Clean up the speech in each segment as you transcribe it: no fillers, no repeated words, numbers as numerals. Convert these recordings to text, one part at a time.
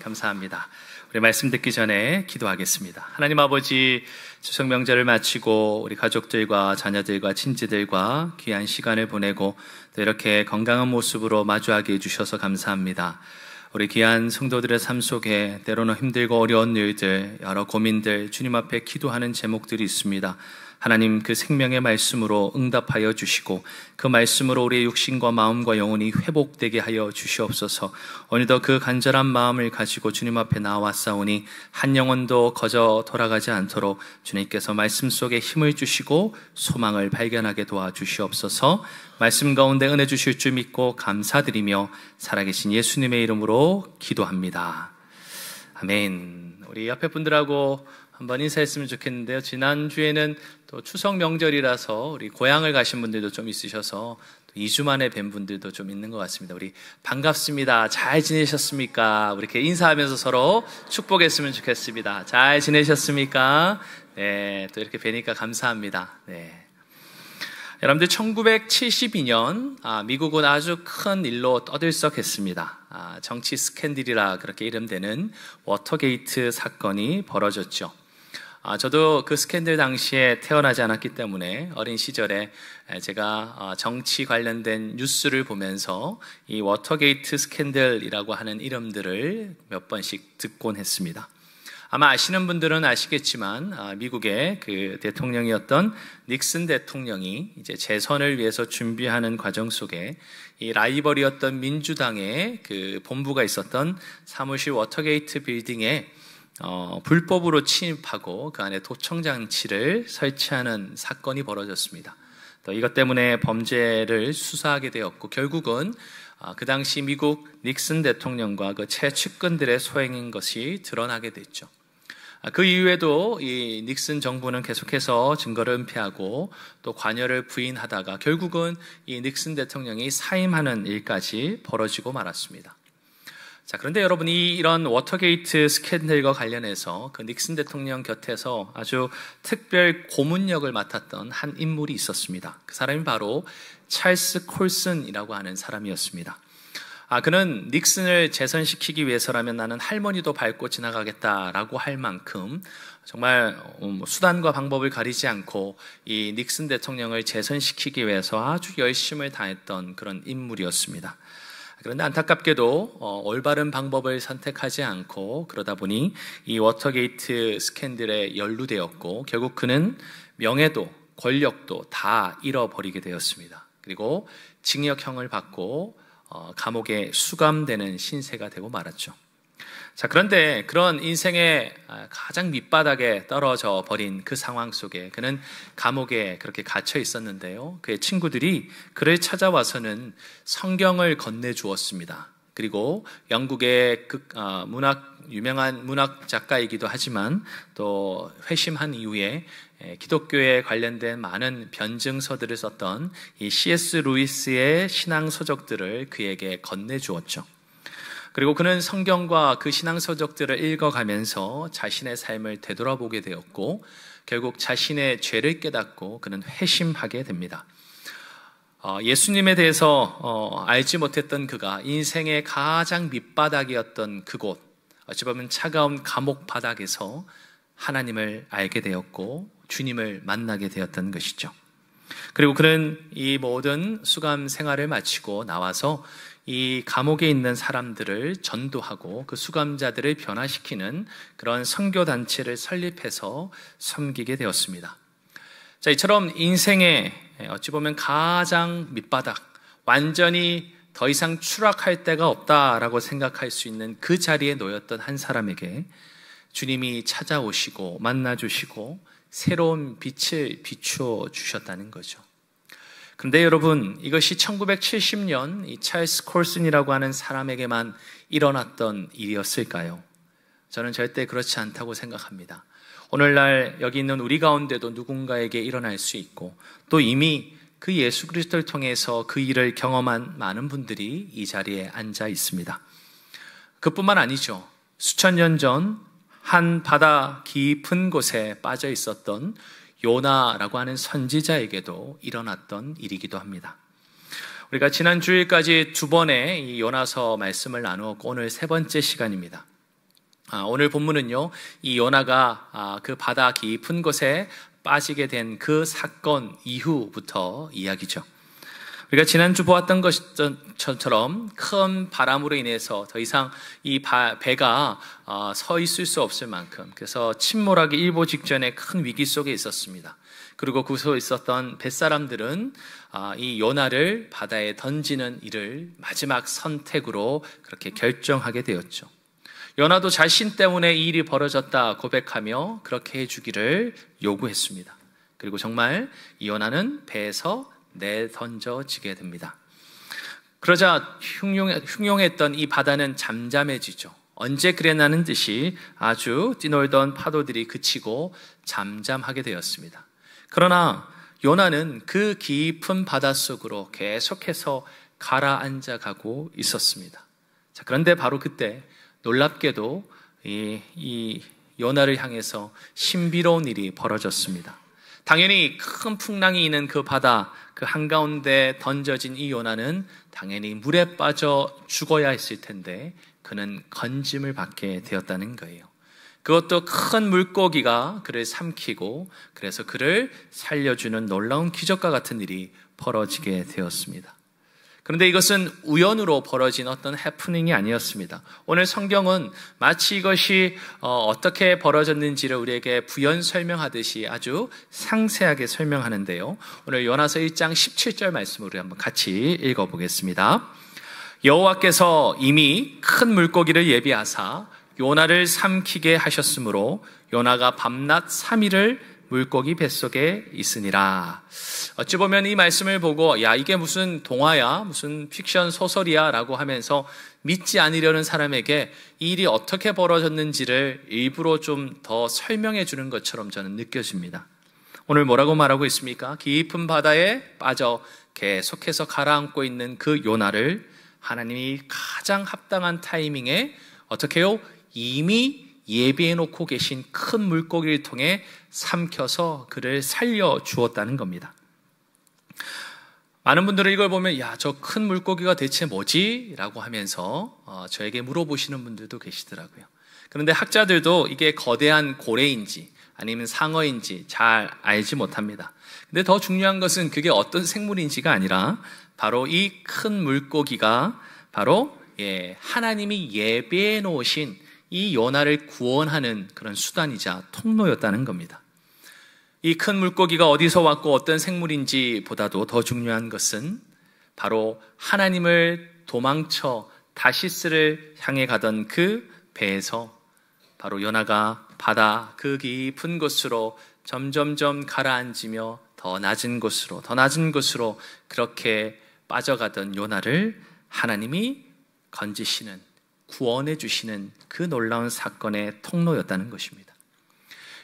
감사합니다. 우리 말씀 듣기 전에 기도하겠습니다. 하나님 아버지, 추석 명절을 마치고 우리 가족들과 자녀들과 친지들과 귀한 시간을 보내고 또 이렇게 건강한 모습으로 마주하게 해주셔서 감사합니다. 우리 귀한 성도들의 삶 속에 때로는 힘들고 어려운 일들, 여러 고민들, 주님 앞에 기도하는 제목들이 있습니다. 하나님, 그 생명의 말씀으로 응답하여 주시고 그 말씀으로 우리의 육신과 마음과 영혼이 회복되게 하여 주시옵소서. 오늘도 그 간절한 마음을 가지고 주님 앞에 나와싸우니 한 영혼도 거저 돌아가지 않도록 주님께서 말씀 속에 힘을 주시고 소망을 발견하게 도와주시옵소서. 말씀 가운데 은혜 주실 줄 믿고 감사드리며 살아계신 예수님의 이름으로 기도합니다. 아멘. 우리 옆에 분들하고 한번 인사했으면 좋겠는데요. 지난주에는 또 추석 명절이라서 우리 고향을 가신 분들도 좀 있으셔서 2주 만에 뵌 분들도 좀 있는 것 같습니다. 우리 반갑습니다. 잘 지내셨습니까? 우리 이렇게 인사하면서 서로 축복했으면 좋겠습니다. 잘 지내셨습니까? 네, 또 이렇게 뵈니까 감사합니다. 네. 여러분들 1972년 미국은 아주 큰 일로 떠들썩했습니다. 정치 스캔들이라 그렇게 이름되는 워터게이트 사건이 벌어졌죠. 저도 그 스캔들 당시에 태어나지 않았기 때문에 어린 시절에 제가 정치 관련된 뉴스를 보면서 이 워터게이트 스캔들이라고 하는 이름들을 몇 번씩 듣곤 했습니다. 아마 아시는 분들은 아시겠지만 미국의 그 대통령이었던 닉슨 대통령이 이제 재선을 위해서 준비하는 과정 속에 이 라이벌이었던 민주당의 그 본부가 있었던 사무실 워터게이트 빌딩에 불법으로 침입하고 그 안에 도청장치를 설치하는 사건이 벌어졌습니다. 또 이것 때문에 범죄를 수사하게 되었고 결국은 그 당시 미국 닉슨 대통령과 그 최측근들의 소행인 것이 드러나게 됐죠. 그 이후에도 이 닉슨 정부는 계속해서 증거를 은폐하고 또 관여를 부인하다가 결국은 이 닉슨 대통령이 사임하는 일까지 벌어지고 말았습니다. 자, 그런데 여러분이 이런 워터게이트 스캔들과 관련해서 그 닉슨 대통령 곁에서 아주 특별 고문역을 맡았던 한 인물이 있었습니다. 그 사람이 바로 찰스 콜슨이라고 하는 사람이었습니다. 그는 닉슨을 재선시키기 위해서라면 나는 할머니도 밟고 지나가겠다라고 할 만큼 정말 수단과 방법을 가리지 않고 이 닉슨 대통령을 재선시키기 위해서 아주 열심을 다했던 그런 인물이었습니다. 그런데 안타깝게도 올바른 방법을 선택하지 않고 그러다 보니 이 워터게이트 스캔들에 연루되었고 결국 그는 명예도 권력도 다 잃어버리게 되었습니다. 그리고 징역형을 받고 감옥에 수감되는 신세가 되고 말았죠. 자, 그런데 그런 인생의 가장 밑바닥에 떨어져 버린 그 상황 속에 그는 감옥에 그렇게 갇혀 있었는데요. 그의 친구들이 그를 찾아와서는 성경을 건네주었습니다. 그리고 영국의 유명한 문학 작가이기도 하지만 또 회심한 이후에 기독교에 관련된 많은 변증서들을 썼던 이 C.S. 루이스의 신앙 서적들을 그에게 건네주었죠. 그리고 그는 성경과 그 신앙 서적들을 읽어가면서 자신의 삶을 되돌아보게 되었고 결국 자신의 죄를 깨닫고 그는 회심하게 됩니다. 예수님에 대해서 알지 못했던 그가 인생의 가장 밑바닥이었던 그곳, 어찌 보면 차가운 감옥 바닥에서 하나님을 알게 되었고 주님을 만나게 되었던 것이죠. 그리고 그는 이 모든 수감 생활을 마치고 나와서 이 감옥에 있는 사람들을 전도하고 그 수감자들을 변화시키는 그런 선교단체를 설립해서 섬기게 되었습니다. 자, 이처럼 인생의 어찌 보면 가장 밑바닥, 완전히 더 이상 추락할 데가 없다라고 생각할 수 있는 그 자리에 놓였던 한 사람에게 주님이 찾아오시고 만나주시고 새로운 빛을 비추어 주셨다는 거죠. 그런데 여러분, 이것이 1970년 이 찰스 콜슨이라고 하는 사람에게만 일어났던 일이었을까요? 저는 절대 그렇지 않다고 생각합니다. 오늘날 여기 있는 우리 가운데도 누군가에게 일어날 수 있고 또 이미 그 예수 그리스도를 통해서 그 일을 경험한 많은 분들이 이 자리에 앉아 있습니다. 그뿐만 아니죠. 수천 년 전 한 바다 깊은 곳에 빠져 있었던 요나라고 하는 선지자에게도 일어났던 일이기도 합니다. 우리가 지난 주일까지 두 번의 이 요나서 말씀을 나누었고 오늘 세 번째 시간입니다. 오늘 본문은요, 이 요나가 그 바다 깊은 곳에 빠지게 된 그 사건 이후부터 이야기죠. 우리가 지난주 보았던 것처럼 큰 바람으로 인해서 더 이상 이 배가 서 있을 수 없을 만큼, 그래서 침몰하기 일보 직전에 큰 위기 속에 있었습니다. 그리고 그 속에 있었던 뱃사람들은 이 요나를 바다에 던지는 일을 마지막 선택으로 그렇게 결정하게 되었죠. 요나도 자신 때문에 이 일이 벌어졌다 고백하며 그렇게 해주기를 요구했습니다. 그리고 정말 이 요나는 배에서 내던져지게 됩니다. 그러자 흉용했던 이 바다는 잠잠해지죠. 언제 그랬나는 듯이 아주 뛰놀던 파도들이 그치고 잠잠하게 되었습니다. 그러나 요나는 그 깊은 바닷속으로 계속해서 가라앉아 가고 있었습니다. 자, 그런데 바로 그때 놀랍게도 이 요나를 향해서 신비로운 일이 벌어졌습니다. 당연히 큰 풍랑이 있는 그 바다 그 한가운데 던져진 이 요나는 당연히 물에 빠져 죽어야 했을 텐데 그는 건짐을 받게 되었다는 거예요. 그것도 큰 물고기가 그를 삼키고 그래서 그를 살려주는 놀라운 기적과 같은 일이 벌어지게 되었습니다. 그런데 이것은 우연으로 벌어진 어떤 해프닝이 아니었습니다. 오늘 성경은 마치 이것이 어떻게 벌어졌는지를 우리에게 부연 설명하듯이 아주 상세하게 설명하는데요. 오늘 요나서 1장 17절 말씀을 우리 한번 같이 읽어보겠습니다. 여호와께서 이미 큰 물고기를 예비하사 요나를 삼키게 하셨으므로 요나가 밤낮 3일을 물고기 뱃속에 있으니라. 어찌 보면 이 말씀을 보고 야, 이게 무슨 동화야, 무슨 픽션 소설이야 라고 하면서 믿지 않으려는 사람에게 이 일이 어떻게 벌어졌는지를 일부러 좀 더 설명해 주는 것처럼 저는 느껴집니다. 오늘 뭐라고 말하고 있습니까? 깊은 바다에 빠져 계속해서 가라앉고 있는 그 요나를 하나님이 가장 합당한 타이밍에 어떻게 해요? 이미 예비해 놓고 계신 큰 물고기를 통해 삼켜서 그를 살려 주었다는 겁니다. 많은 분들은 이걸 보면 야, 저 큰 물고기가 대체 뭐지? 라고 하면서 저에게 물어보시는 분들도 계시더라고요. 그런데 학자들도 이게 거대한 고래인지 아니면 상어인지 잘 알지 못합니다. 근데 더 중요한 것은 그게 어떤 생물인지가 아니라 바로 이 큰 물고기가 바로 하나님이 예비해 놓으신 이 요나를 구원하는 그런 수단이자 통로였다는 겁니다. 이 큰 물고기가 어디서 왔고 어떤 생물인지 보다도 더 중요한 것은 바로 하나님을 도망쳐 다시스를 향해 가던 그 배에서 바로 요나가 바다 그 깊은 곳으로 점점점 가라앉으며 더 낮은 곳으로 그렇게 빠져가던 요나를 하나님이 건지시는, 구원해 주시는 그 놀라운 사건의 통로였다는 것입니다.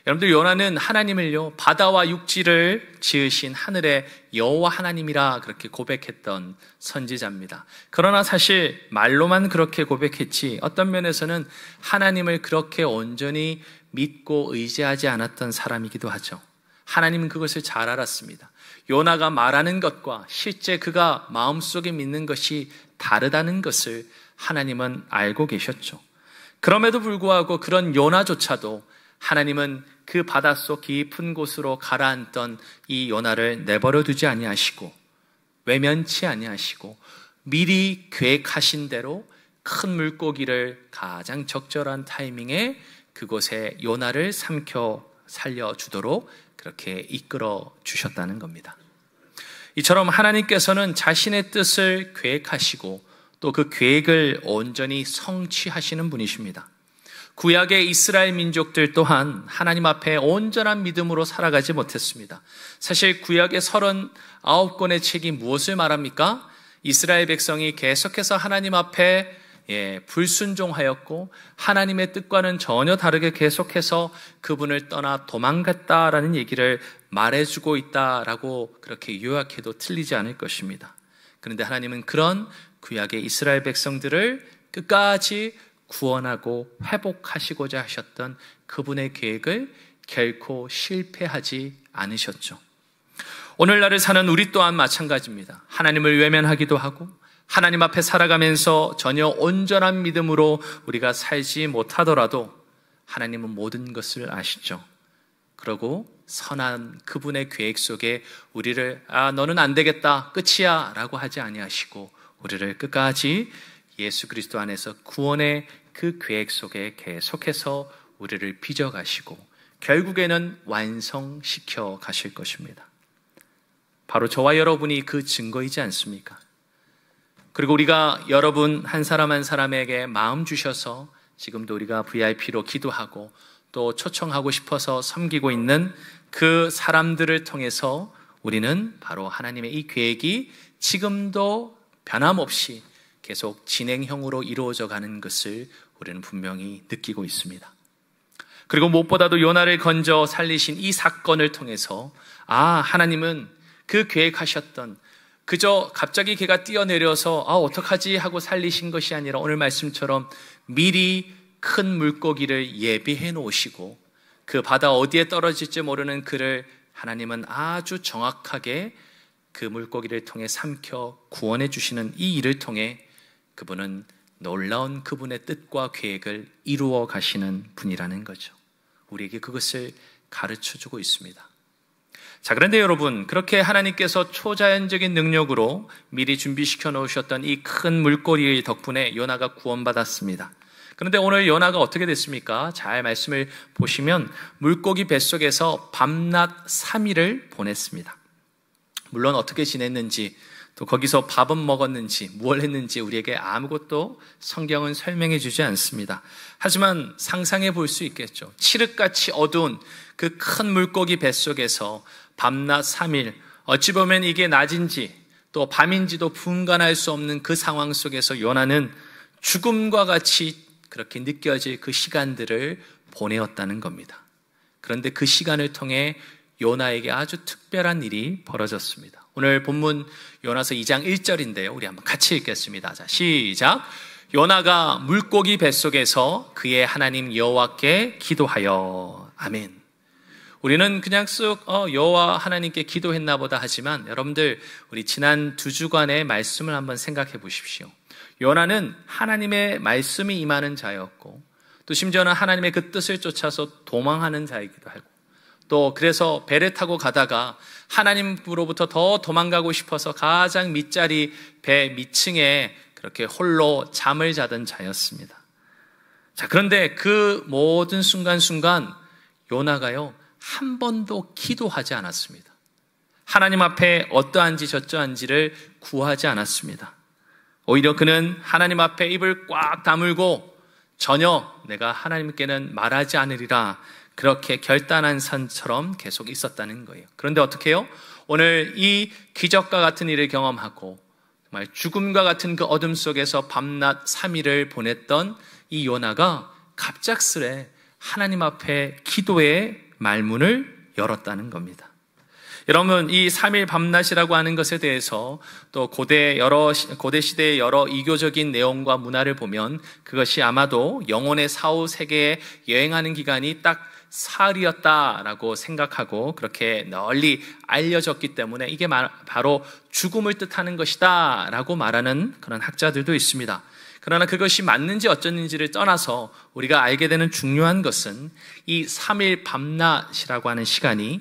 여러분들, 요나는 하나님을요, 바다와 육지를 지으신 하늘의 여호와 하나님이라 그렇게 고백했던 선지자입니다. 그러나 사실 말로만 그렇게 고백했지 어떤 면에서는 하나님을 그렇게 온전히 믿고 의지하지 않았던 사람이기도 하죠. 하나님은 그것을 잘 알았습니다. 요나가 말하는 것과 실제 그가 마음속에 믿는 것이 다르다는 것을 하나님은 알고 계셨죠. 그럼에도 불구하고 그런 요나조차도 하나님은 그 바닷속 깊은 곳으로 가라앉던 이 요나를 내버려 두지 아니하시고 외면치 아니하시고 미리 계획하신 대로 큰 물고기를 가장 적절한 타이밍에 그곳에 요나를 삼켜 살려주도록 그렇게 이끌어 주셨다는 겁니다. 이처럼 하나님께서는 자신의 뜻을 계획하시고 또 그 계획을 온전히 성취하시는 분이십니다. 구약의 이스라엘 민족들 또한 하나님 앞에 온전한 믿음으로 살아가지 못했습니다. 사실 구약의 39권의 책이 무엇을 말합니까? 이스라엘 백성이 계속해서 하나님 앞에 불순종하였고 하나님의 뜻과는 전혀 다르게 계속해서 그분을 떠나 도망갔다라는 얘기를 말해주고 있다라고 그렇게 요약해도 틀리지 않을 것입니다. 그런데 하나님은 그런 구약의 이스라엘 백성들을 끝까지 구원하고 회복하시고자 하셨던 그분의 계획을 결코 실패하지 않으셨죠. 오늘날을 사는 우리 또한 마찬가지입니다. 하나님을 외면하기도 하고 하나님 앞에 살아가면서 전혀 온전한 믿음으로 우리가 살지 못하더라도 하나님은 모든 것을 아시죠. 그러고 선한 그분의 계획 속에 우리를 너는 안 되겠다, 끝이야 라고 하지 아니하시고 우리를 끝까지 예수 그리스도 안에서 구원의 그 계획 속에 계속해서 우리를 빚어가시고 결국에는 완성시켜 가실 것입니다. 바로 저와 여러분이 그 증거이지 않습니까? 그리고 우리가 여러분 한 사람 한 사람에게 마음 주셔서 지금도 우리가 VIP로 기도하고 또 초청하고 싶어서 섬기고 있는 그 사람들을 통해서 우리는 바로 하나님의 이 계획이 지금도 변함없이 계속 진행형으로 이루어져 가는 것을 우리는 분명히 느끼고 있습니다. 그리고 무엇보다도 요나를 건져 살리신 이 사건을 통해서 하나님은 그 계획하셨던 그저 갑자기 걔가 뛰어내려서 어떡하지 하고 살리신 것이 아니라 오늘 말씀처럼 미리 큰 물고기를 예비해 놓으시고 그 바다 어디에 떨어질지 모르는 그를 하나님은 아주 정확하게 그 물고기를 통해 삼켜 구원해 주시는 이 일을 통해 그분은 놀라운 그분의 뜻과 계획을 이루어 가시는 분이라는 거죠. 우리에게 그것을 가르쳐 주고 있습니다. 자, 그런데 여러분, 그렇게 하나님께서 초자연적인 능력으로 미리 준비시켜 놓으셨던 이 큰 물고기 덕분에 요나가 구원받았습니다. 그런데 오늘 요나가 어떻게 됐습니까? 잘 말씀을 보시면 물고기 뱃속에서 밤낮 3일을 보냈습니다. 물론 어떻게 지냈는지 또 거기서 밥은 먹었는지 무엇을 했는지 우리에게 아무것도 성경은 설명해 주지 않습니다. 하지만 상상해 볼 수 있겠죠. 칠흑같이 어두운 그 큰 물고기 뱃속에서 밤낮 3일, 어찌 보면 이게 낮인지 또 밤인지도 분간할 수 없는 그 상황 속에서 요나는 죽음과 같이 그렇게 느껴질 그 시간들을 보내었다는 겁니다. 그런데 그 시간을 통해 요나에게 아주 특별한 일이 벌어졌습니다. 오늘 본문 요나서 2장 1절인데요. 우리 한번 같이 읽겠습니다. 자, 시작. 요나가 물고기 뱃속에서 그의 하나님 여호와께 기도하여. 아멘. 우리는 그냥 쓱 여호와 하나님께 기도했나 보다 하지만 여러분들 우리 지난 2주간의 말씀을 한번 생각해 보십시오. 요나는 하나님의 말씀이 임하는 자였고 또 심지어는 하나님의 그 뜻을 쫓아서 도망하는 자이기도 하고 또 그래서 배를 타고 가다가 하나님으로부터 더 도망가고 싶어서 가장 밑자리 배 밑층에 그렇게 홀로 잠을 자던 자였습니다. 자, 그런데 그 모든 순간순간 요나가요 한 번도 기도하지 않았습니다. 하나님 앞에 어떠한지 저떠한지를 구하지 않았습니다. 오히려 그는 하나님 앞에 입을 꽉 다물고 전혀 내가 하나님께는 말하지 않으리라 그렇게 결단한 선처럼 계속 있었다는 거예요. 그런데 어떻게 해요? 오늘 이 기적과 같은 일을 경험하고 정말 죽음과 같은 그 어둠 속에서 밤낮 3일을 보냈던 이 요나가 갑작스레 하나님 앞에 기도의 말문을 열었다는 겁니다. 여러분, 이 3일 밤낮이라고 하는 것에 대해서 또 고대 시대의 여러 이교적인 내용과 문화를 보면 그것이 아마도 영혼의 사후 세계에 여행하는 기간이 딱 사흘이었다라고 생각하고 그렇게 널리 알려졌기 때문에 이게 바로 죽음을 뜻하는 것이다 라고 말하는 그런 학자들도 있습니다. 그러나 그것이 맞는지 어쩌는지를 떠나서 우리가 알게 되는 중요한 것은 이 3일 밤낮이라고 하는 시간이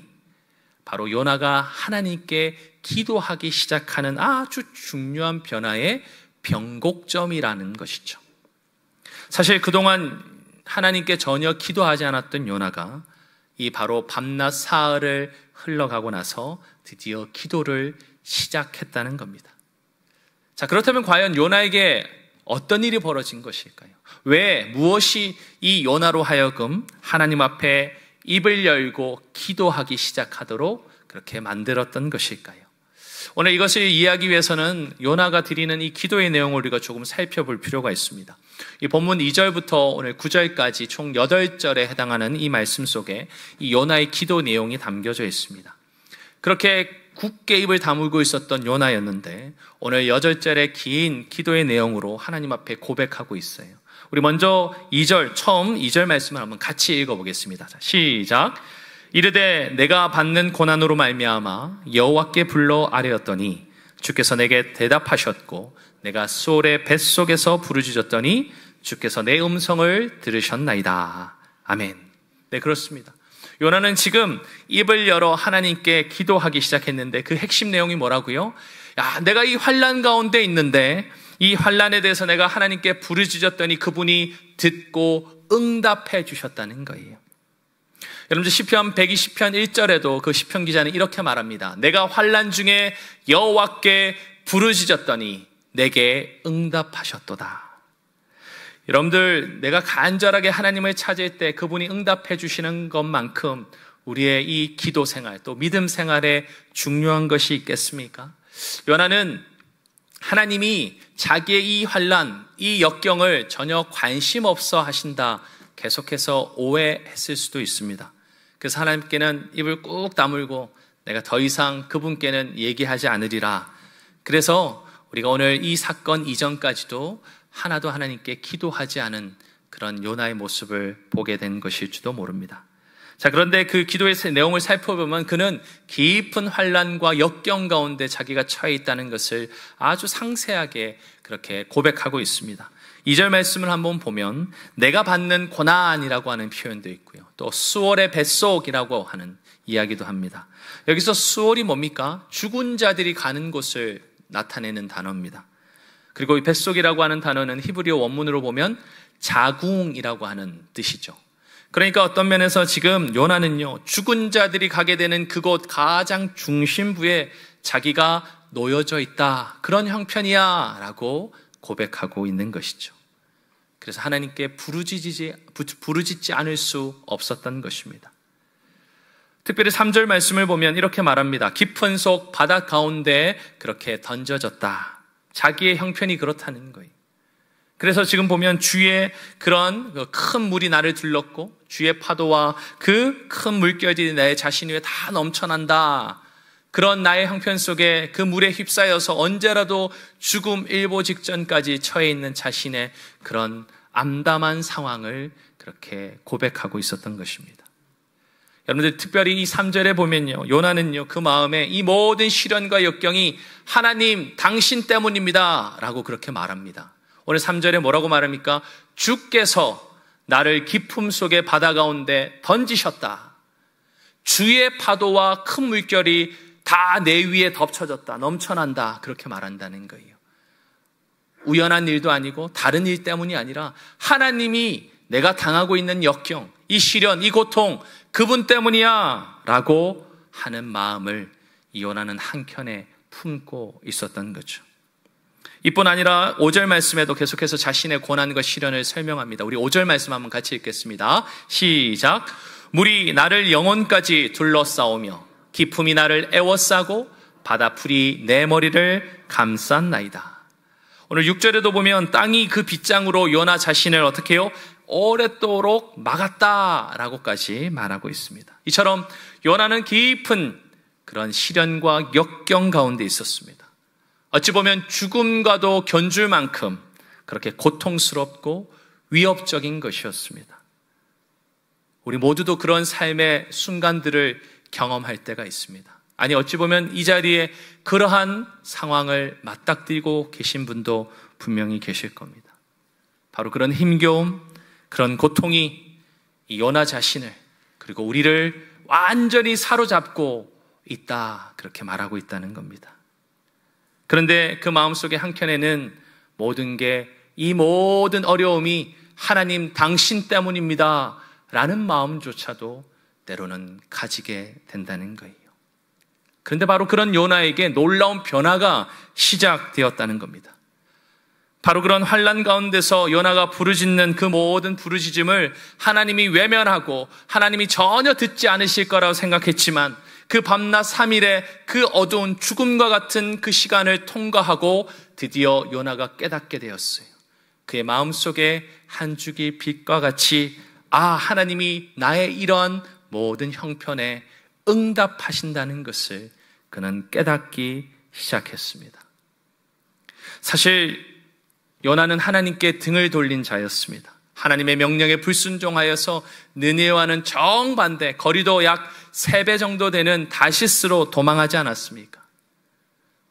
바로 요나가 하나님께 기도하기 시작하는 아주 중요한 변화의 변곡점이라는 것이죠. 사실 그동안 하나님께 전혀 기도하지 않았던 요나가 이 바로 밤낮 사흘을 흘러가고 나서 드디어 기도를 시작했다는 겁니다. 자, 그렇다면 과연 요나에게 어떤 일이 벌어진 것일까요? 무엇이 이 요나로 하여금 하나님 앞에 입을 열고 기도하기 시작하도록 그렇게 만들었던 것일까요? 오늘 이것을 이해하기 위해서는 요나가 드리는 이 기도의 내용을 우리가 조금 살펴볼 필요가 있습니다. 이 본문 2절부터 오늘 9절까지 총 8절에 해당하는 이 말씀 속에 이 요나의 기도 내용이 담겨져 있습니다. 그렇게 굳게 입을 다물고 있었던 요나였는데 오늘 8절의 긴 기도의 내용으로 하나님 앞에 고백하고 있어요. 우리 먼저 2절, 처음 2절 말씀을 한번 같이 읽어보겠습니다. 자, 시작. 이르되 내가 받는 고난으로 말미암아 여호와께 불러 아뢰었더니 주께서 내게 대답하셨고 내가 수월의 뱃속에서 부르짖었더니 주께서 내 음성을 들으셨나이다. 아멘. 네, 그렇습니다. 요나는 지금 입을 열어 하나님께 기도하기 시작했는데 그 핵심 내용이 뭐라고요? 야, 내가 이 환난 가운데 있는데 이 환난에 대해서 내가 하나님께 부르짖었더니 그분이 듣고 응답해 주셨다는 거예요. 여러분들 시편 120편 1절에도 그 시편 기자는 이렇게 말합니다. 내가 환난 중에 여호와께 부르짖었더니 내게 응답하셨도다. 여러분들, 내가 간절하게 하나님을 찾을 때 그분이 응답해 주시는 것만큼 우리의 이 기도 생활, 또 믿음 생활에 중요한 것이 있겠습니까? 요나는 하나님이 자기의 이 환난, 이 역경을 전혀 관심 없어 하신다, 계속해서 오해했을 수도 있습니다. 그래서 하나님께는 입을 꾹 다물고 내가 더 이상 그분께는 얘기하지 않으리라. 그래서 우리가 오늘 이 사건 이전까지도 하나도 하나님께 기도하지 않은 그런 요나의 모습을 보게 된 것일지도 모릅니다. 자, 그런데 그 기도의 내용을 살펴보면 그는 깊은 환난과 역경 가운데 자기가 처해 있다는 것을 아주 상세하게 그렇게 고백하고 있습니다. 2절 말씀을 한번 보면 내가 받는 고난이라고 하는 표현도 있고요. 또 수월의 뱃속이라고 하는 이야기도 합니다. 여기서 수월이 뭡니까? 죽은 자들이 가는 곳을 나타내는 단어입니다. 그리고 이 뱃속이라고 하는 단어는 히브리어 원문으로 보면 자궁이라고 하는 뜻이죠. 그러니까 어떤 면에서 지금 요나는요, 죽은 자들이 가게 되는 그곳 가장 중심부에 자기가 놓여져 있다, 그런 형편이야 라고 고백하고 있는 것이죠. 그래서 하나님께 부르짖지 않을 수 없었던 것입니다. 특별히 3절 말씀을 보면 이렇게 말합니다. 깊은 속 바다 가운데 그렇게 던져졌다. 자기의 형편이 그렇다는 거예요. 그래서 지금 보면 주의 그런 큰 물이 나를 둘렀고 주의 파도와 그 큰 물결이 내 자신 위에 다 넘쳐난다. 그런 나의 형편 속에 그 물에 휩싸여서 언제라도 죽음 일보 직전까지 처해 있는 자신의 그런 암담한 상황을 그렇게 고백하고 있었던 것입니다. 여러분들 특별히 이 3절에 보면요, 요나는요, 그 마음에 이 모든 시련과 역경이 하나님 당신 때문입니다 라고 그렇게 말합니다. 오늘 3절에 뭐라고 말합니까? 주께서 나를 깊음 속의 바다 가운데 던지셨다. 주의 파도와 큰 물결이 다 내 위에 덮쳐졌다, 넘쳐난다, 그렇게 말한다는 거예요. 우연한 일도 아니고 다른 일 때문이 아니라 하나님이 내가 당하고 있는 역경, 이 시련, 이 고통, 그분 때문이야 라고 하는 마음을 요나는 한켠에 품고 있었던 거죠. 이뿐 아니라 5절 말씀에도 계속해서 자신의 고난과 시련을 설명합니다. 우리 5절 말씀 한번 같이 읽겠습니다. 시작. 물이 나를 영혼까지 둘러싸오며 깊음이 나를 애워싸고 바다풀이 내 머리를 감쌌나이다. 오늘 6절에도 보면 땅이 그 빗장으로 요나 자신을 어떻게 해요? 오랫도록 막았다라고까지 말하고 있습니다. 이처럼 요나는 깊은 그런 시련과 역경 가운데 있었습니다. 어찌 보면 죽음과도 견줄 만큼 그렇게 고통스럽고 위협적인 것이었습니다. 우리 모두도 그런 삶의 순간들을 경험할 때가 있습니다. 아니, 어찌 보면 이 자리에 그러한 상황을 맞닥뜨리고 계신 분도 분명히 계실 겁니다. 바로 그런 힘겨움, 그런 고통이 이 요나 자신을, 그리고 우리를 완전히 사로잡고 있다, 그렇게 말하고 있다는 겁니다. 그런데 그 마음속에 한켠에는 모든 게, 이 모든 어려움이 하나님 당신 때문입니다 라는 마음조차도 때로는 가지게 된다는 거예요. 그런데 바로 그런 요나에게 놀라운 변화가 시작되었다는 겁니다. 바로 그런 환난 가운데서 요나가 부르짖는 그 모든 부르짖음을 하나님이 외면하고 하나님이 전혀 듣지 않으실 거라고 생각했지만 그 밤낮 3일의 그 어두운 죽음과 같은 그 시간을 통과하고 드디어 요나가 깨닫게 되었어요. 그의 마음속에 한 줄기 빛과 같이, 아, 하나님이 나의 이러한 모든 형편에 응답하신다는 것을 그는 깨닫기 시작했습니다. 사실 요나는 하나님께 등을 돌린 자였습니다. 하나님의 명령에 불순종하여서 느네와는 정반대, 거리도 약 3배 정도 되는 다시스로 도망하지 않았습니까?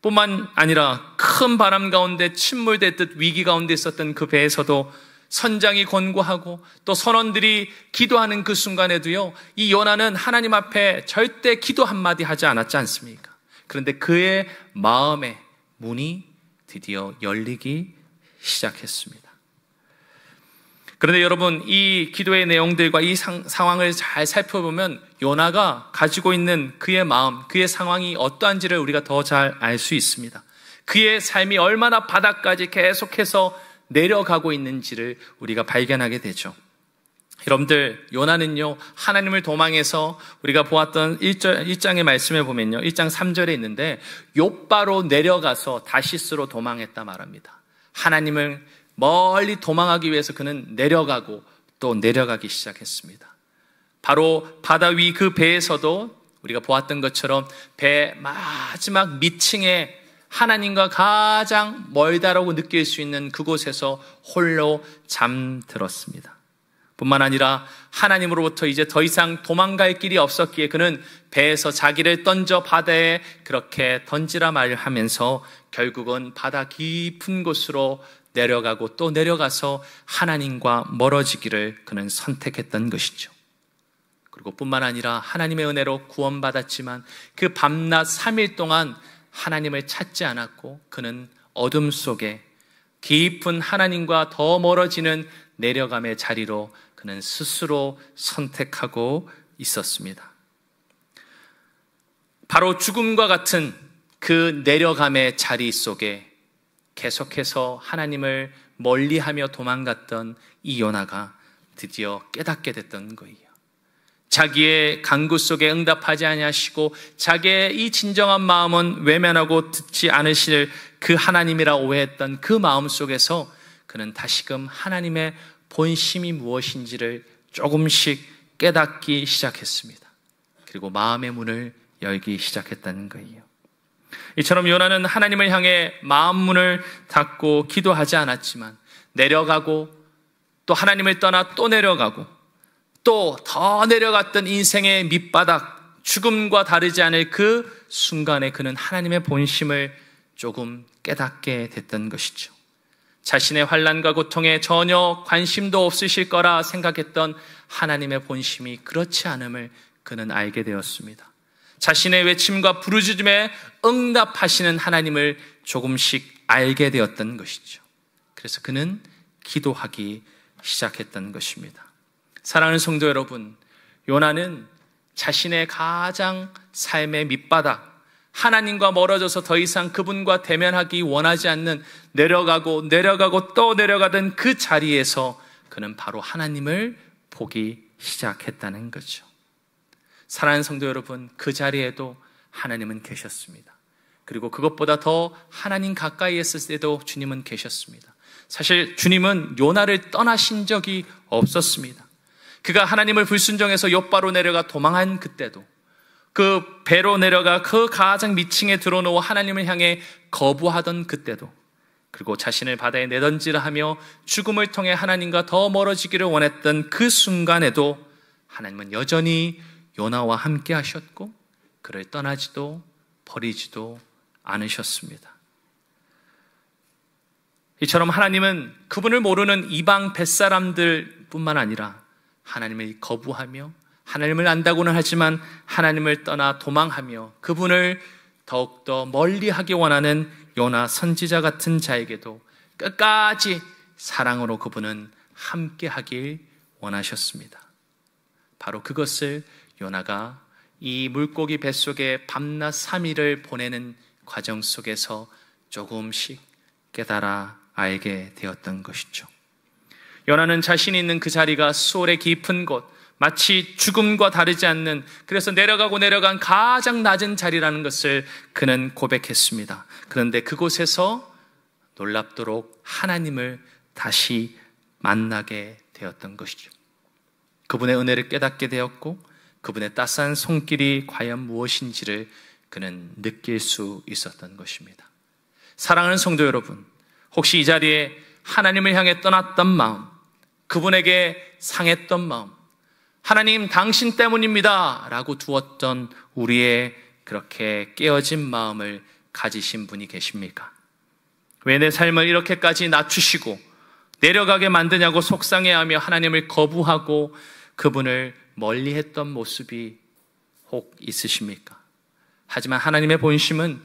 뿐만 아니라 큰 바람 가운데 침몰됐듯 위기 가운데 있었던 그 배에서도 선장이 권고하고 또 선원들이 기도하는 그 순간에도요, 이 요나는 하나님 앞에 절대 기도 한마디 하지 않았지 않습니까? 그런데 그의 마음의 문이 드디어 열리기 시작했습니다. 그런데 여러분, 이 기도의 내용들과 이 상황을 잘 살펴보면 요나가 가지고 있는 그의 마음, 그의 상황이 어떠한지를 우리가 더 잘 알 수 있습니다. 그의 삶이 얼마나 바닥까지 계속해서 내려가고 있는지를 우리가 발견하게 되죠. 여러분들, 요나는요, 하나님을 도망해서 우리가 보았던 1장의 말씀에 보면요, 1장 3절에 있는데 욥바로 내려가서 다시스로 도망했다 말합니다. 하나님을 멀리 도망하기 위해서 그는 내려가고 또 내려가기 시작했습니다. 바로 바다 위 그 배에서도 우리가 보았던 것처럼 배 마지막 밑층에 하나님과 가장 멀다라고 느낄 수 있는 그곳에서 홀로 잠들었습니다. 뿐만 아니라 하나님으로부터 이제 더 이상 도망갈 길이 없었기에 그는 배에서 자기를 던져 바다에 그렇게 던지라 말하면서 결국은 바다 깊은 곳으로 내려가고 또 내려가서 하나님과 멀어지기를 그는 선택했던 것이죠. 그리고 뿐만 아니라 하나님의 은혜로 구원받았지만 그 밤낮 3일 동안 하나님을 찾지 않았고 그는 어둠 속에 깊은 하나님과 더 멀어지는 내려감의 자리로 그는 스스로 선택하고 있었습니다. 바로 죽음과 같은 그 내려감의 자리 속에 계속해서 하나님을 멀리하며 도망갔던 이 요나가 드디어 깨닫게 됐던 거예요. 자기의 간구 속에 응답하지 아니하시고 자기의 이 진정한 마음은 외면하고 듣지 않으실 그 하나님이라 오해했던 그 마음 속에서 그는 다시금 하나님의 본심이 무엇인지를 조금씩 깨닫기 시작했습니다. 그리고 마음의 문을 열기 시작했다는 거예요. 이처럼 요나는 하나님을 향해 마음 문을 닫고 기도하지 않았지만 내려가고 또 하나님을 떠나 또 내려가고 또 더 내려갔던 인생의 밑바닥, 죽음과 다르지 않을 그 순간에 그는 하나님의 본심을 조금 깨닫게 됐던 것이죠. 자신의 환난과 고통에 전혀 관심도 없으실 거라 생각했던 하나님의 본심이 그렇지 않음을 그는 알게 되었습니다. 자신의 외침과 부르짖음에 응답하시는 하나님을 조금씩 알게 되었던 것이죠. 그래서 그는 기도하기 시작했던 것입니다. 사랑하는 성도 여러분, 요나는 자신의 가장 삶의 밑바닥, 하나님과 멀어져서 더 이상 그분과 대면하기 원하지 않는 내려가고 또 내려가던 그 자리에서 그는 바로 하나님을 보기 시작했다는 거죠. 사랑하는 성도 여러분, 그 자리에도 하나님은 계셨습니다. 그리고 그것보다 더 하나님 가까이 있을 때도 주님은 계셨습니다. 사실 주님은 요나를 떠나신 적이 없었습니다. 그가 하나님을 불순종해서 욥바로 내려가 도망한 그때도, 그 배로 내려가 그 가장 밑층에 들어놓아 하나님을 향해 거부하던 그때도, 그리고 자신을 바다에 내던지라 하며 죽음을 통해 하나님과 더 멀어지기를 원했던 그 순간에도 하나님은 여전히 요나와 함께 하셨고 그를 떠나지도 버리지도 않으셨습니다. 이처럼 하나님은 그분을 모르는 이방 뱃사람들 뿐만 아니라 하나님을 거부하며 하나님을 안다고는 하지만 하나님을 떠나 도망하며 그분을 더욱더 멀리하기 원하는 요나 선지자 같은 자에게도 끝까지 사랑으로 그분은 함께하길 원하셨습니다. 바로 그것을 요나가 이 물고기 뱃속에 밤낮 3일을 보내는 과정 속에서 조금씩 깨달아 알게 되었던 것이죠. 요나는 자신이 있는 그 자리가 수월의 깊은 곳, 마치 죽음과 다르지 않는, 그래서 내려간 가장 낮은 자리라는 것을 그는 고백했습니다. 그런데 그곳에서 놀랍도록 하나님을 다시 만나게 되었던 것이죠. 그분의 은혜를 깨닫게 되었고 그분의 따스한 손길이 과연 무엇인지를 그는 느낄 수 있었던 것입니다. 사랑하는 성도 여러분, 혹시 이 자리에 하나님을 향해 떠났던 마음, 그분에게 상했던 마음, 하나님 당신 때문입니다 라고 두었던 우리의 그렇게 깨어진 마음을 가지신 분이 계십니까? 왜 내 삶을 이렇게까지 낮추시고 내려가게 만드냐고 속상해하며 하나님을 거부하고 그분을 멀리했던 모습이 혹 있으십니까? 하지만 하나님의 본심은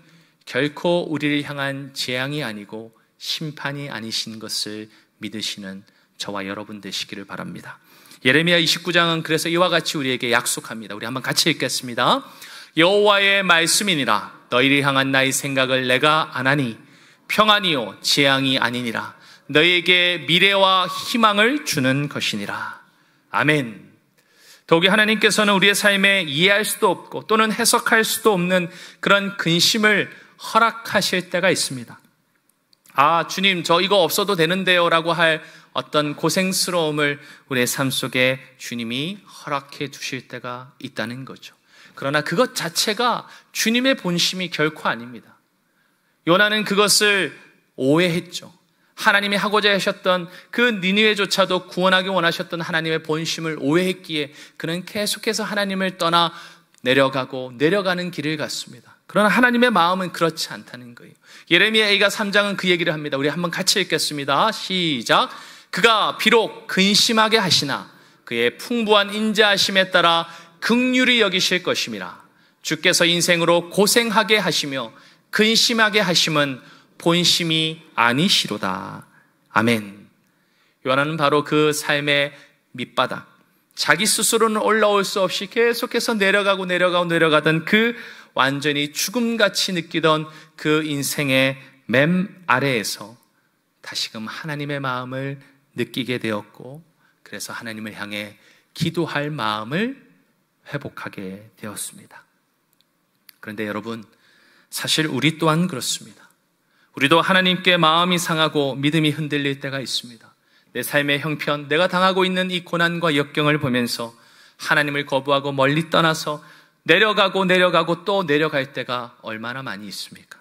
결코 우리를 향한 재앙이 아니고 심판이 아니신 것을 믿으시는 저와 여러분 되시기를 바랍니다. 예레미야 29장은 그래서 이와 같이 우리에게 약속합니다. 우리 한번 같이 읽겠습니다. 여호와의 말씀이니라. 너희를 향한 나의 생각을 내가 아나니 평안이요 재앙이 아니니라. 너희에게 미래와 희망을 주는 것이니라. 아멘. 더욱이 하나님께서는 우리의 삶에 이해할 수도 없고 또는 해석할 수도 없는 그런 근심을 허락하실 때가 있습니다. 아, 주님, 저 이거 없어도 되는데요 라고 할 어떤 고생스러움을 우리의 삶 속에 주님이 허락해 주실 때가 있다는 거죠. 그러나 그것 자체가 주님의 본심이 결코 아닙니다. 요나는 그것을 오해했죠. 하나님이 하고자 하셨던 그 니느웨조차도 구원하기 원하셨던 하나님의 본심을 오해했기에 그는 계속해서 하나님을 떠나 내려가는 길을 갔습니다. 그러나 하나님의 마음은 그렇지 않다는 거예요. 예레미야 3장은 그 얘기를 합니다. 우리 한번 같이 읽겠습니다. 시작. 그가 비록 근심하게 하시나 그의 풍부한 인자하심에 따라 긍휼히 여기실 것임이라. 주께서 인생으로 고생하게 하시며 근심하게 하심은 본심이 아니시로다. 아멘. 요나는 바로 그 삶의 밑바닥, 자기 스스로는 올라올 수 없이 계속해서 내려가던 그 완전히 죽음같이 느끼던 그 인생의 맨 아래에서 다시금 하나님의 마음을 느끼게 되었고, 그래서 하나님을 향해 기도할 마음을 회복하게 되었습니다. 그런데 여러분, 사실 우리 또한 그렇습니다. 우리도 하나님께 마음이 상하고 믿음이 흔들릴 때가 있습니다. 내 삶의 형편, 내가 당하고 있는 이 고난과 역경을 보면서 하나님을 거부하고 멀리 떠나서 내려가고 또 내려갈 때가 얼마나 많이 있습니까?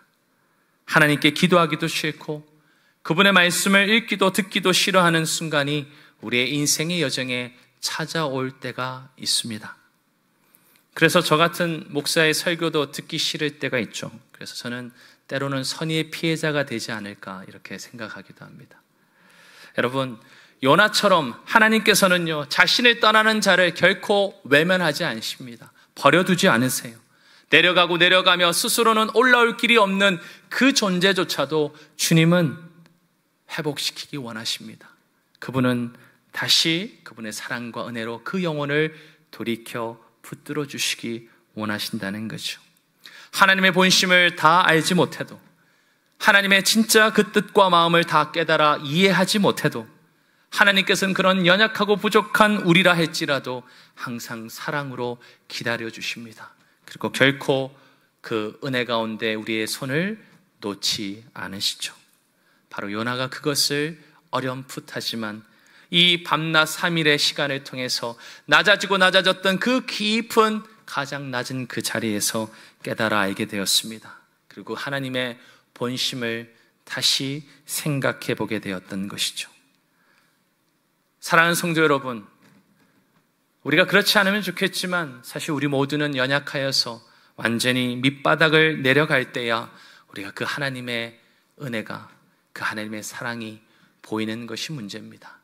하나님께 기도하기도 싫고 그분의 말씀을 읽기도 듣기도 싫어하는 순간이 우리의 인생의 여정에 찾아올 때가 있습니다. 그래서 저 같은 목사의 설교도 듣기 싫을 때가 있죠. 그래서 저는 때로는 선의의 피해자가 되지 않을까 이렇게 생각하기도 합니다. 여러분, 요나처럼 하나님께서는요, 자신을 떠나는 자를 결코 외면하지 않으십니다. 버려두지 않으세요. 내려가며 스스로는 올라올 길이 없는 그 존재조차도 주님은 회복시키기 원하십니다. 그분은 다시 그분의 사랑과 은혜로 그 영혼을 돌이켜 붙들어 주시기 원하신다는 거죠. 하나님의 본심을 다 알지 못해도, 하나님의 진짜 그 뜻과 마음을 다 깨달아 이해하지 못해도, 하나님께서는 그런 연약하고 부족한 우리라 할지라도 항상 사랑으로 기다려 주십니다. 그리고 결코 그 은혜 가운데 우리의 손을 놓지 않으시죠. 바로 요나가 그것을 어렴풋하지만 이 밤낮 3일의 시간을 통해서 낮아졌던 그 깊은 가장 낮은 그 자리에서 깨달아 알게 되었습니다. 그리고 하나님의 본심을 다시 생각해 보게 되었던 것이죠. 사랑하는 성도 여러분, 우리가 그렇지 않으면 좋겠지만 사실 우리 모두는 연약하여서 완전히 밑바닥을 내려갈 때야 우리가 그 하나님의 은혜가, 그 하나님의 사랑이 보이는 것이 문제입니다.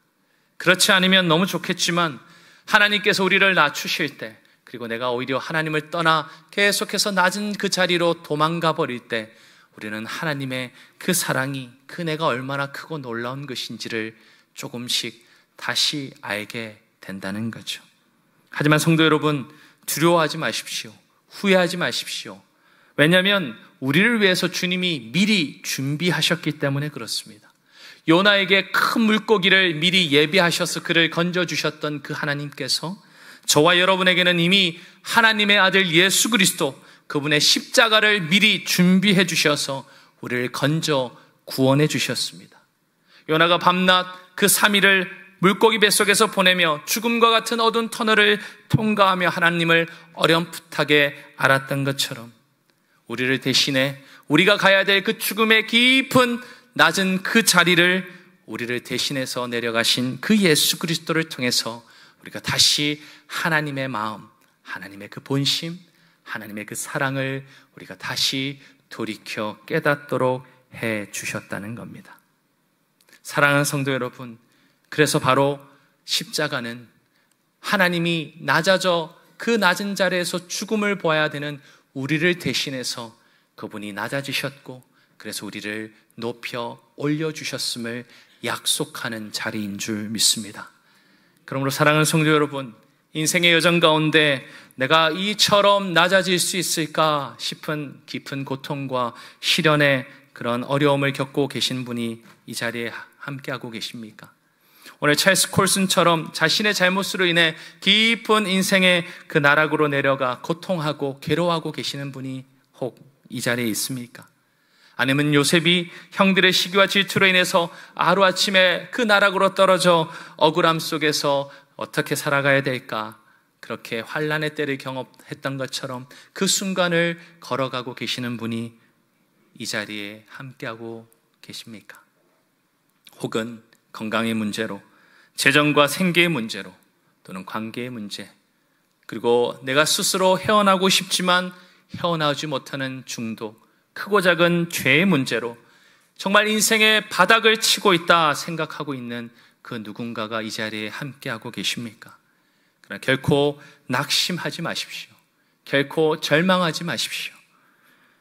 그렇지 않으면 너무 좋겠지만 하나님께서 우리를 낮추실 때, 그리고 내가 오히려 하나님을 떠나 계속해서 낮은 그 자리로 도망가 버릴 때 우리는 하나님의 그 사랑이, 그 은혜가 얼마나 크고 놀라운 것인지를 조금씩 다시 알게 된다는 거죠. 하지만 성도 여러분, 두려워하지 마십시오. 후회하지 마십시오. 왜냐하면 우리를 위해서 주님이 미리 준비하셨기 때문에 그렇습니다. 요나에게 큰 물고기를 미리 예비하셔서 그를 건져주셨던 그 하나님께서 저와 여러분에게는 이미 하나님의 아들 예수 그리스도, 그분의 십자가를 미리 준비해 주셔서 우리를 건져 구원해 주셨습니다. 요나가 밤낮 그 3일을 물고기 뱃속에서 보내며 죽음과 같은 어두운 터널을 통과하며 하나님을 어렴풋하게 알았던 것처럼 우리를 대신해 우리가 가야 될 그 죽음의 깊은 낮은 그 자리를 우리를 대신해서 내려가신 그 예수 그리스도를 통해서 우리가 다시 하나님의 마음, 하나님의 그 본심, 하나님의 그 사랑을 우리가 다시 돌이켜 깨닫도록 해 주셨다는 겁니다. 사랑하는 성도 여러분, 그래서 바로 십자가는 하나님이 낮아져 그 낮은 자리에서 죽음을 보아야 되는 우리를 대신해서 그분이 낮아지셨고, 그래서 우리를 높여 올려주셨음을 약속하는 자리인 줄 믿습니다. 그러므로 사랑하는 성도 여러분, 인생의 여정 가운데 내가 이처럼 낮아질 수 있을까 싶은 깊은 고통과 시련의 그런 어려움을 겪고 계신 분이 이 자리에 함께하고 계십니까? 오늘 찰스 콜슨처럼 자신의 잘못으로 인해 깊은 인생의 그 나락으로 내려가 고통하고 괴로워하고 계시는 분이 혹 이 자리에 있습니까? 아니면 요셉이 형들의 시기와 질투로 인해서 하루아침에 그 나락으로 떨어져 억울함 속에서 어떻게 살아가야 될까, 그렇게 환난의 때를 경험했던 것처럼 그 순간을 걸어가고 계시는 분이 이 자리에 함께하고 계십니까? 혹은 건강의 문제로, 재정과 생계의 문제로, 또는 관계의 문제, 그리고 내가 스스로 헤어나고 싶지만 헤어나오지 못하는 중독, 크고 작은 죄의 문제로 정말 인생의 바닥을 치고 있다 생각하고 있는 그 누군가가 이 자리에 함께하고 계십니까? 그러나 결코 낙심하지 마십시오. 결코 절망하지 마십시오.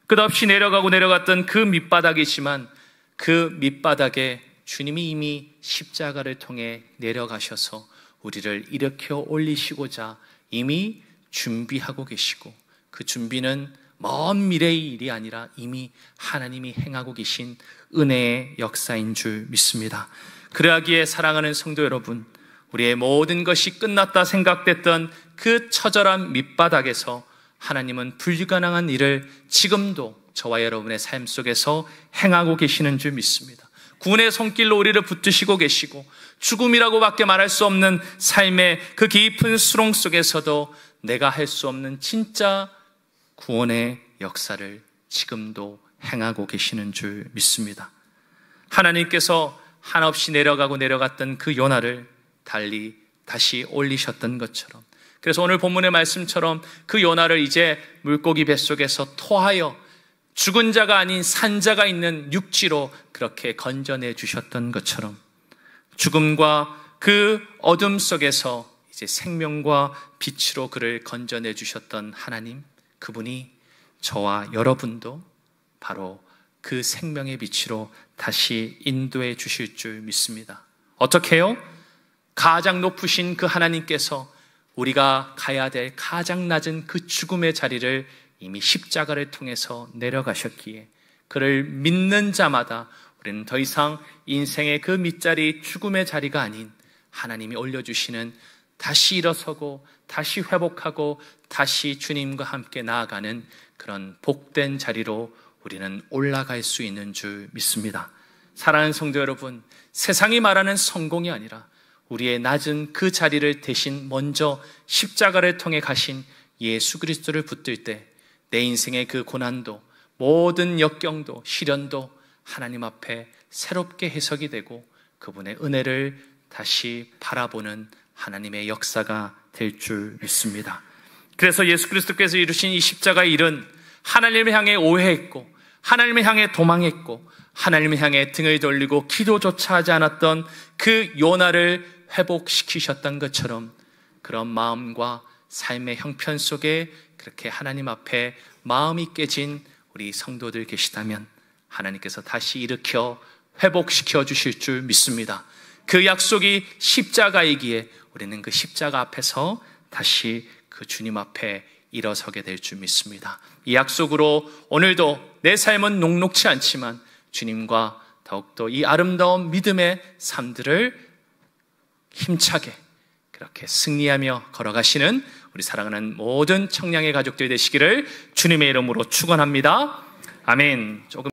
끝없이 내려갔던 그 밑바닥이지만 그 밑바닥에 주님이 이미 십자가를 통해 내려가셔서 우리를 일으켜 올리시고자 이미 준비하고 계시고, 그 준비는 먼 미래의 일이 아니라 이미 하나님이 행하고 계신 은혜의 역사인 줄 믿습니다. 그러하기에 사랑하는 성도 여러분, 우리의 모든 것이 끝났다 생각됐던 그 처절한 밑바닥에서 하나님은 불가능한 일을 지금도 저와 여러분의 삶 속에서 행하고 계시는 줄 믿습니다. 구원의 손길로 우리를 붙드시고 계시고, 죽음이라고밖에 말할 수 없는 삶의 그 깊은 수렁 속에서도 내가 할 수 없는 진짜 구원의 역사를 지금도 행하고 계시는 줄 믿습니다. 하나님께서 한없이 내려갔던 그 요나를 달리 다시 올리셨던 것처럼, 그래서 오늘 본문의 말씀처럼 그 요나를 이제 물고기 뱃속에서 토하여 죽은 자가 아닌 산자가 있는 육지로 그렇게 건져내 주셨던 것처럼, 죽음과 그 어둠 속에서 이제 생명과 빛으로 그를 건져내 주셨던 하나님, 그분이 저와 여러분도 바로 그 생명의 빛으로 다시 인도해 주실 줄 믿습니다. 어떻게 해요? 가장 높으신 그 하나님께서 우리가 가야 될 가장 낮은 그 죽음의 자리를 이미 십자가를 통해서 내려가셨기에, 그를 믿는 자마다 우리는 더 이상 인생의 그 밑자리, 죽음의 자리가 아닌 하나님이 올려주시는, 다시 일어서고 다시 회복하고 다시 주님과 함께 나아가는 그런 복된 자리로 우리는 올라갈 수 있는 줄 믿습니다. 사랑하는 성도 여러분, 세상이 말하는 성공이 아니라 우리의 낮은 그 자리를 대신 먼저 십자가를 통해 가신 예수 그리스도를 붙들 때 내 인생의 그 고난도, 모든 역경도, 시련도 하나님 앞에 새롭게 해석이 되고 그분의 은혜를 다시 바라보는 하나님의 역사가 될 줄 믿습니다. 그래서 예수 그리스도께서 이루신 이 십자가의 일은 하나님을 향해 오해했고, 하나님을 향해 도망했고, 하나님을 향해 등을 돌리고 기도조차 하지 않았던 그 요나를 회복시키셨던 것처럼, 그런 마음과 삶의 형편 속에 그렇게 하나님 앞에 마음이 깨진 우리 성도들 계시다면 하나님께서 다시 일으켜 회복시켜 주실 줄 믿습니다. 그 약속이 십자가이기에 우리는 그 십자가 앞에서 다시 그 주님 앞에 일어서게 될 줄 믿습니다. 이 약속으로 오늘도 내 삶은 녹록치 않지만 주님과 더욱더 이 아름다운 믿음의 삶들을 힘차게 그렇게 승리하며 걸어가시는 우리 사랑하는 모든 청량의 가족들 되시기를 주님의 이름으로 축원합니다. 아멘. 조금